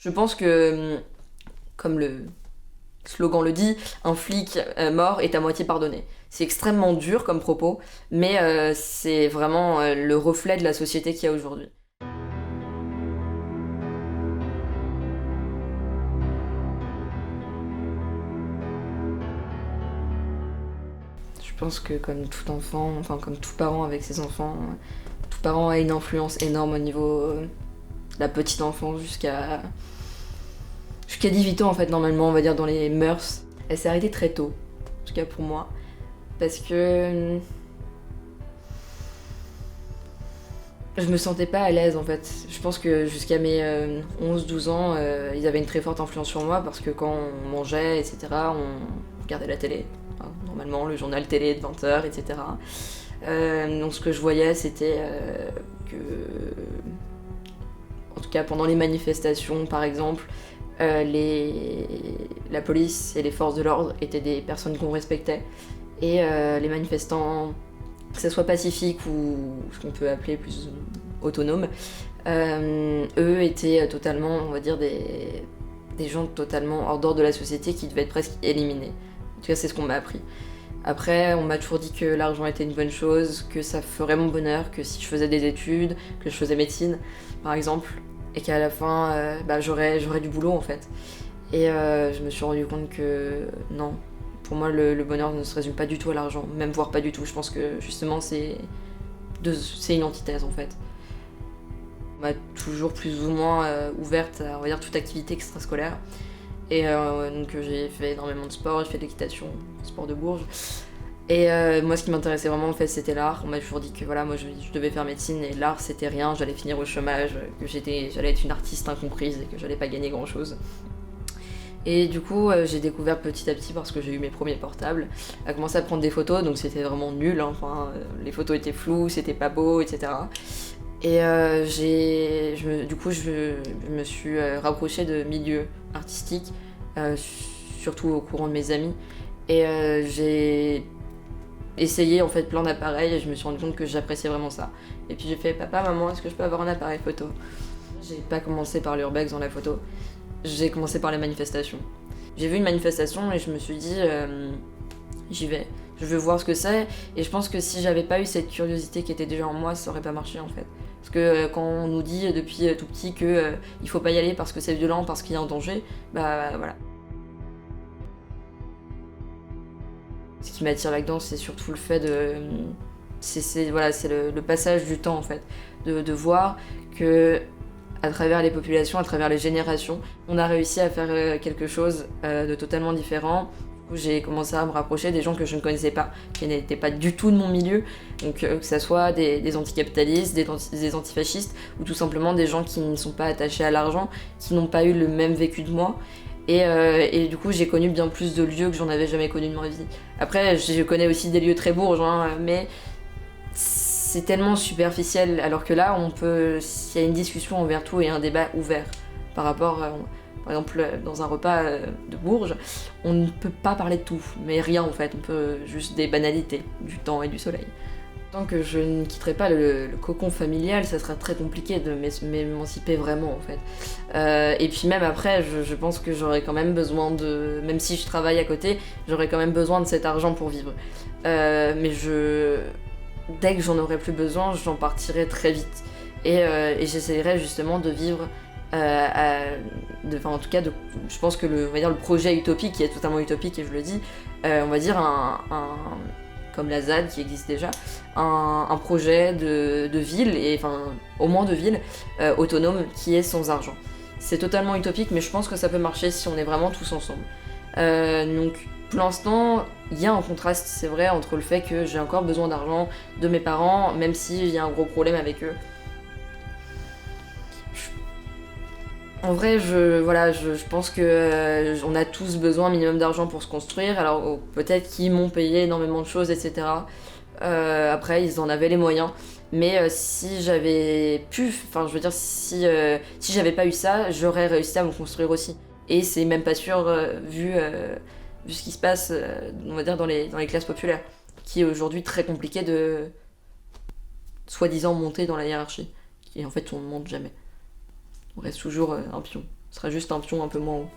Je pense que, comme le slogan le dit, un flic mort est à moitié pardonné. C'est extrêmement dur comme propos, mais c'est vraiment le reflet de la société qu'il y a aujourd'hui. Je pense que comme tout enfant, enfin comme tout parent avec ses enfants, tout parent a une influence énorme au niveau de la petite enfance jusqu'à 18 ans en fait normalement on va dire dans les mœurs. Elle s'est arrêtée très tôt, en tout cas pour moi, parce que je me sentais pas à l'aise en fait. Je pense que jusqu'à mes 11-12 ans, ils avaient une très forte influence sur moi parce que quand on mangeait, etc., on regardait la télé. Enfin, normalement, le journal télé de 20h, etc. Donc ce que je voyais, c'était que, en tout cas pendant les manifestations par exemple, la police et les forces de l'ordre étaient des personnes qu'on respectait. Et les manifestants, que ce soit pacifique ou ce qu'on peut appeler plus autonome, eux étaient totalement, on va dire, des gens totalement hors d'ordre de la société qui devaient être presque éliminés. En tout cas, c'est ce qu'on m'a appris. Après, on m'a toujours dit que l'argent était une bonne chose, que ça ferait mon bonheur, que si je faisais des études, que je faisais médecine, par exemple, et qu'à la fin, j'aurais du boulot, en fait. Et je me suis rendu compte que non, pour moi, le bonheur ne se résume pas du tout à l'argent, même voire pas du tout. Je pense que justement, c'est une antithèse en fait. On m'a toujours plus ou moins ouverte à, on va dire, toute activité extrascolaire. Et donc j'ai fait énormément de sport, j'ai fait de l'équitation, sport de Bourges. Et moi, ce qui m'intéressait vraiment en fait, c'était l'art. On m'a toujours dit que voilà, moi je devais faire médecine et l'art c'était rien, j'allais finir au chômage, que j'allais être une artiste incomprise et que j'allais pas gagner grand chose. Et du coup, j'ai découvert petit à petit, parce que j'ai eu mes premiers portables, à commencer à prendre des photos, donc c'était vraiment nul, hein. Enfin, les photos étaient floues, c'était pas beau, etc. Et du coup, je me suis rapprochée de milieux artistiques, surtout au courant de mes amis. Et j'ai essayé en fait plein d'appareils et je me suis rendu compte que j'appréciais vraiment ça. Et puis j'ai fait, papa, maman, est-ce que je peux avoir un appareil photo? J'ai pas commencé par l'urbex dans la photo, j'ai commencé par les manifestations. J'ai vu une manifestation et je me suis dit, j'y vais. Je veux voir ce que c'est. Et je pense que si j'avais pas eu cette curiosité qui était déjà en moi, ça aurait pas marché en fait. Parce que quand on nous dit depuis tout petit que il faut pas y aller parce que c'est violent, parce qu'il y a un danger, bah voilà. Ce qui m'attire là-dedans, c'est surtout le fait de. Voilà, c'est le passage du temps en fait. De voir que à travers les populations, à travers les générations, on a réussi à faire quelque chose de totalement différent. J'ai commencé à me rapprocher des gens que je ne connaissais pas, qui n'étaient pas du tout de mon milieu, donc que ce soit des anticapitalistes, des antifascistes, ou tout simplement des gens qui ne sont pas attachés à l'argent, qui n'ont pas eu le même vécu que moi. Et du coup, j'ai connu bien plus de lieux que j'en avais jamais connu de ma vie. Après, je connais aussi des lieux très bourges, hein, mais c'est tellement superficiel, alors que là, s'il y a une discussion envers tout et un débat ouvert par rapport, par exemple, dans un repas de Bourges, on ne peut pas parler de tout, mais rien en fait, on peut juste des banalités, du temps et du soleil. Tant que je ne quitterai pas le cocon familial, ça sera très compliqué de m'émanciper vraiment en fait. Et puis même après, je pense que j'aurai quand même besoin même si je travaille à côté, j'aurai quand même besoin de cet argent pour vivre. Mais dès que j'en aurai plus besoin, j'en partirai très vite. Et j'essaierai justement de vivre, en tout cas, je pense que on va dire le projet utopique, qui est totalement utopique, et je le dis, on va dire comme la ZAD qui existe déjà, un projet de ville, et enfin au moins de ville, autonome, qui est sans argent. C'est totalement utopique, mais je pense que ça peut marcher si on est vraiment tous ensemble. Donc pour l'instant, il y a un contraste, c'est vrai, entre le fait que j'ai encore besoin d'argent de mes parents, même s'il y a un gros problème avec eux. En vrai, je pense que on a tous besoin un minimum d'argent pour se construire. Alors peut-être qu'ils m'ont payé énormément de choses, etc. Après, ils en avaient les moyens. Mais si j'avais pu, enfin, je veux dire, si j'avais pas eu ça, j'aurais réussi à me construire aussi. Et c'est même pas sûr, vu ce qui se passe, on va dire, dans les classes populaires, qui est aujourd'hui très compliqué de soi-disant monter dans la hiérarchie. Et en fait, on ne monte jamais. On reste toujours un pion. Ce sera juste un pion un peu moins haut.